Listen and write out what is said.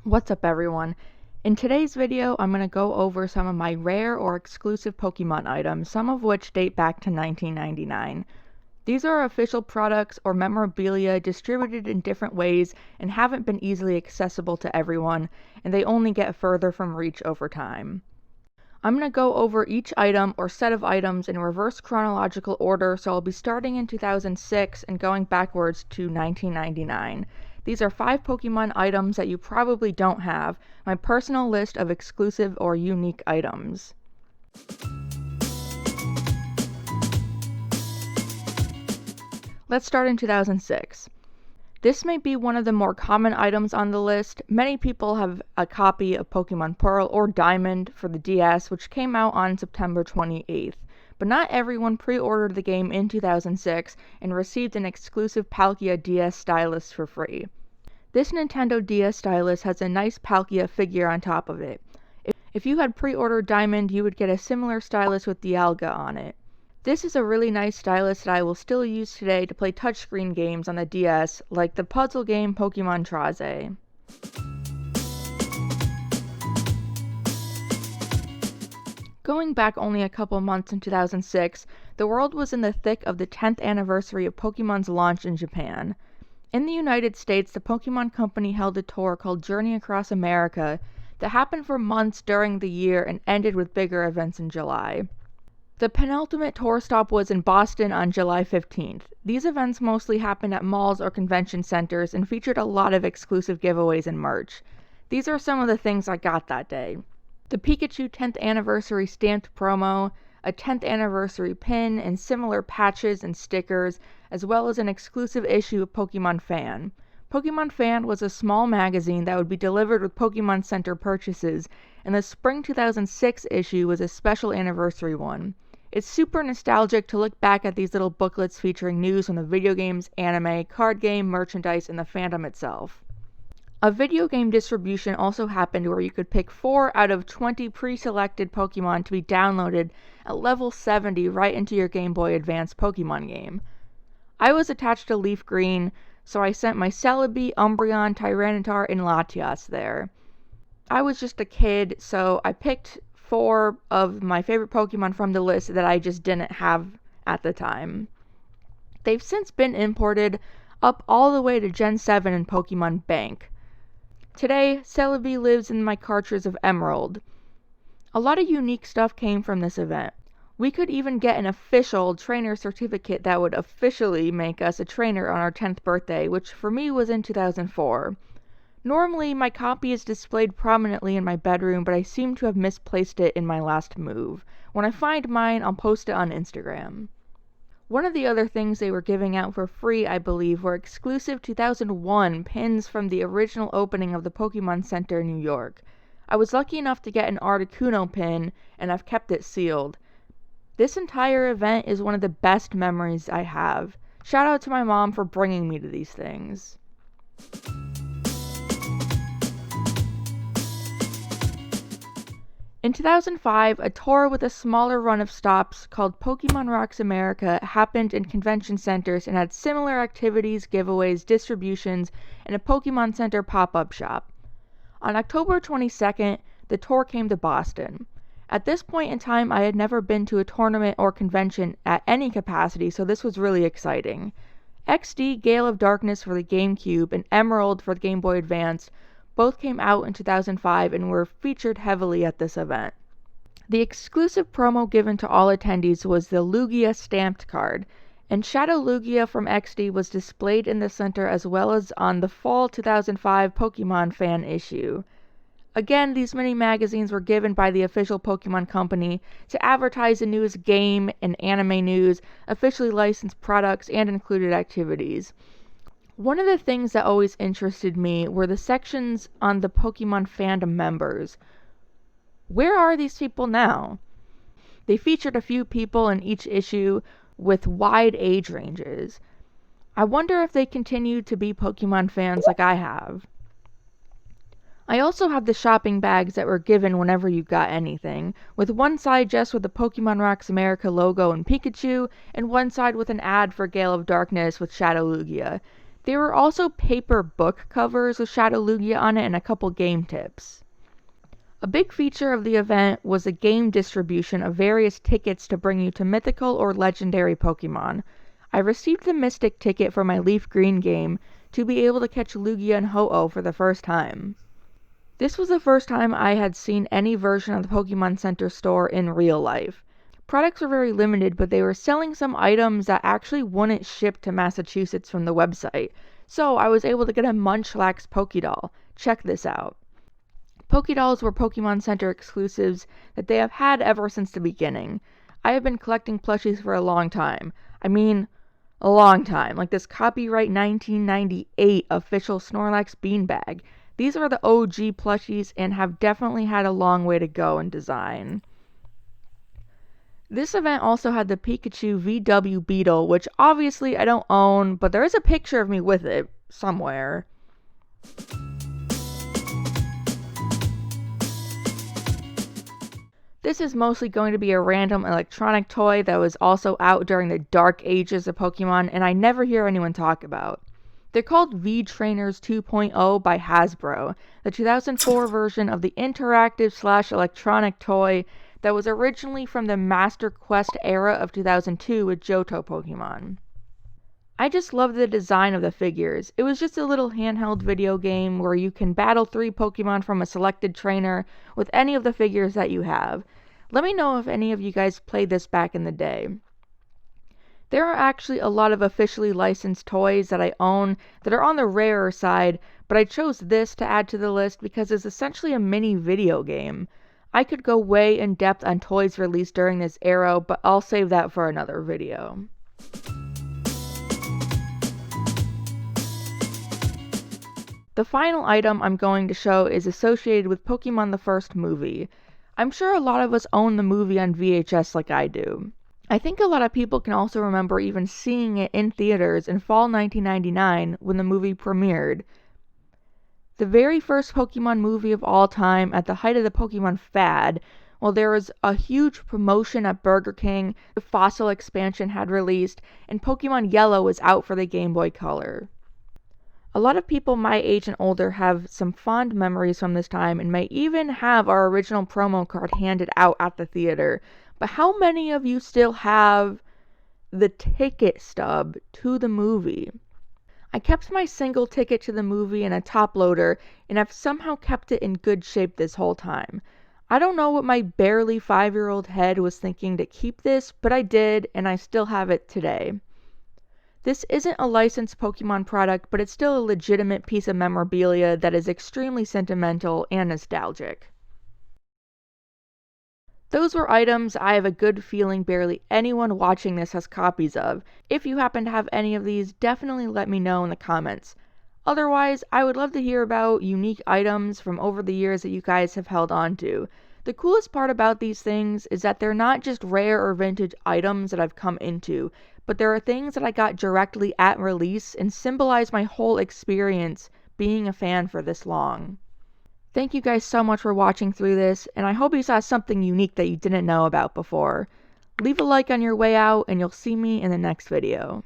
What's up everyone? In today's video, I'm going to go over some of my rare or exclusive Pokemon items, some of which date back to 1999. These are official products or memorabilia distributed in different ways and haven't been easily accessible to everyone, and they only get further from reach over time. I'm going to go over each item or set of items in reverse chronological order, so I'll be starting in 2006 and going backwards to 1999. These are 5 Pokemon items that you probably don't have, my personal list of exclusive or unique items. Let's start in 2006. This may be one of the more common items on the list. Many people have a copy of Pokemon Pearl or Diamond for the DS, which came out on September 28th. But not everyone pre-ordered the game in 2006 and received an exclusive Palkia DS Stylus for free. This Nintendo DS Stylus has a nice Palkia figure on top of it. If you had pre-ordered Diamond, you would get a similar stylus with Dialga on it. This is a really nice stylus that I will still use today to play touchscreen games on the DS, like the puzzle game Pokémon Traze. Going back only a couple months in 2006, the world was in the thick of the 10th anniversary of Pokemon's launch in Japan. In the United States, the Pokemon Company held a tour called Journey Across America that happened for months during the year and ended with bigger events in July. The penultimate tour stop was in Boston on July 15th. These events mostly happened at malls or convention centers and featured a lot of exclusive giveaways and merch. These are some of the things I got that day. The Pikachu 10th anniversary stamped promo, a 10th anniversary pin, and similar patches and stickers, as well as an exclusive issue of Pokemon Fan. Pokemon Fan was a small magazine that would be delivered with Pokemon Center purchases, and the spring 2006 issue was a special anniversary one. It's super nostalgic to look back at these little booklets featuring news from the video games, anime, card game, merchandise, and the fandom itself. A video game distribution also happened where you could pick 4 out of 20 pre-selected Pokemon to be downloaded at level 70 right into your Game Boy Advance Pokemon game. I was attached to Leaf Green, so I sent my Celebi, Umbreon, Tyranitar, and Latias there. I was just a kid, so I picked 4 of my favorite Pokemon from the list that I just didn't have at the time. They've since been imported up all the way to Gen 7 in Pokemon Bank. Today, Celebi lives in my cartridge of Emerald. A lot of unique stuff came from this event. We could even get an official trainer certificate that would officially make us a trainer on our 10th birthday, which for me was in 2004. Normally, my copy is displayed prominently in my bedroom, but I seem to have misplaced it in my last move. When I find mine, I'll post it on Instagram. One of the other things they were giving out for free, I believe, were exclusive 2001 pins from the original opening of the Pokemon Center in New York. I was lucky enough to get an Articuno pin, and I've kept it sealed. This entire event is one of the best memories I have. Shout out to my mom for bringing me to these things. In 2005, a tour with a smaller run of stops called Pokemon Rocks America happened in convention centers and had similar activities, giveaways, distributions, and a Pokemon Center pop-up shop. On October 22nd, the tour came to Boston. At this point in time, I had never been to a tournament or convention at any capacity, so this was really exciting. XD Gale of Darkness for the GameCube and Emerald for the Game Boy Advance both came out in 2005 and were featured heavily at this event. The exclusive promo given to all attendees was the Lugia stamped card, and Shadow Lugia from XD was displayed in the center as well as on the fall 2005 Pokemon Fan issue. Again, these mini magazines were given by the official Pokemon Company to advertise the newest game and anime news, officially licensed products, and included activities. One of the things that always interested me were the sections on the Pokemon fandom members. Where are these people now? They featured a few people in each issue with wide age ranges. I wonder if they continue to be Pokemon fans like I have. I also have the shopping bags that were given whenever you got anything, with one side just with the Pokemon Rocks America logo and Pikachu, and one side with an ad for Gale of Darkness with Shadow Lugia. There were also paper book covers with Shadow Lugia on it and a couple game tips. A big feature of the event was the game distribution of various tickets to bring you to mythical or legendary Pokemon. I received the Mystic ticket for my Leaf Green game to be able to catch Lugia and Ho-Oh for the first time. This was the first time I had seen any version of the Pokemon Center store in real life. Products were very limited, but they were selling some items that actually wouldn't ship to Massachusetts from the website, so I was able to get a Munchlax Pokédoll. Check this out. Pokédolls were Pokemon Center exclusives that they have had ever since the beginning. I have been collecting plushies for a long time. I mean, a long time. Like this copyright 1998 official Snorlax beanbag. These are the OG plushies and have definitely had a long way to go in design. This event also had the Pikachu VW Beetle, which obviously I don't own, but there is a picture of me with it somewhere. This is mostly going to be a random electronic toy that was also out during the dark ages of Pokemon and I never hear anyone talk about. They're called V-Trainers 2.0 by Hasbro, the 2004 version of the interactive/electronic toy that was originally from the Master Quest era of 2002 with Johto Pokemon. I just love the design of the figures. It was just a little handheld video game where you can battle 3 Pokemon from a selected trainer with any of the figures that you have. Let me know if any of you guys played this back in the day. There are actually a lot of officially licensed toys that I own that are on the rarer side, but I chose this to add to the list because it's essentially a mini video game. I could go way in depth on toys released during this era, but I'll save that for another video. The final item I'm going to show is associated with Pokemon the First movie. I'm sure a lot of us own the movie on VHS like I do. I think a lot of people can also remember even seeing it in theaters in fall 1999 when the movie premiered. The very first Pokemon movie of all time at the height of the Pokemon fad, while there was a huge promotion at Burger King, the Fossil expansion had released, and Pokemon Yellow was out for the Game Boy Color. A lot of people my age and older have some fond memories from this time and may even have our original promo card handed out at the theater. But how many of you still have the ticket stub to the movie? I kept my single ticket to the movie in a top loader and have somehow kept it in good shape this whole time. I don't know what my barely 5-year-old head was thinking to keep this, but I did and I still have it today. This isn't a licensed Pokemon product, but it's still a legitimate piece of memorabilia that is extremely sentimental and nostalgic. Those were items I have a good feeling barely anyone watching this has copies of. If you happen to have any of these, definitely let me know in the comments. Otherwise, I would love to hear about unique items from over the years that you guys have held on to. The coolest part about these things is that they're not just rare or vintage items that I've come into, but there are things that I got directly at release and symbolize my whole experience being a fan for this long. Thank you guys so much for watching through this, and I hope you saw something unique that you didn't know about before. Leave a like on your way out, and you'll see me in the next video.